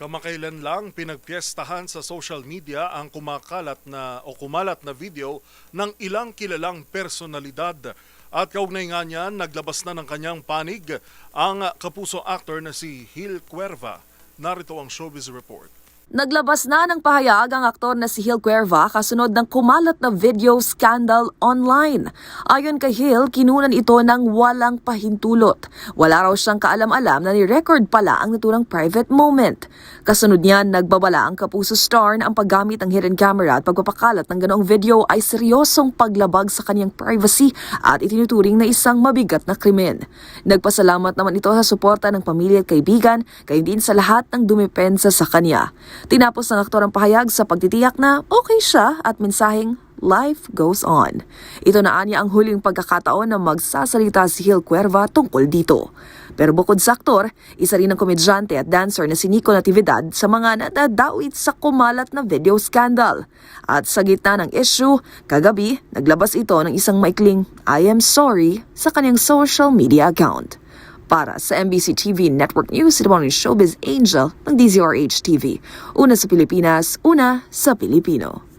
Kamakailan lang pinagpiestahan sa social media ang kumalat na video ng ilang kilalang personalidad. At kaugnay nga niyan, naglabas na ng kanyang panig ang kapuso actor na si Hil Cuerva. Narito ang Showbiz Report. Naglabas na ng pahayag ang aktor na si Hil Cuerva kasunod ng kumalat na video scandal online. Ayon kay Hil, kinunan ito ng walang pahintulot. Wala raw siyang kaalam-alam na ni-record pala ang naturang private moment. Kasunod niyan, nagbabala ang kapuso star na ang paggamit ng hidden camera at pagpapakalat ng ganoong video ay seryosong paglabag sa kanyang privacy at itinuturing na isang mabigat na krimen. Nagpasalamat naman ito sa suporta ng pamilya at kaibigan, kaya din sa lahat ng dumipensa sa kanya. Tinapos ng aktor ang pahayag sa pagtitiyak na okay siya at mensaheng life goes on. Ito na anya ang huling pagkakataon na magsasalita si Hil Cuerva tungkol dito. Pero bukod sa aktor, isa rin ang komedyante at dancer na si Nico Natividad sa mga nadadawit sa kumalat na video scandal. At sa gitna ng issue, kagabi, naglabas ito ng isang maikling I am sorry sa kanyang social media account. Para sa MBC TV Network News, ito ang Showbiz Angel ng DZRH TV. Una sa Pilipinas, una sa Pilipino.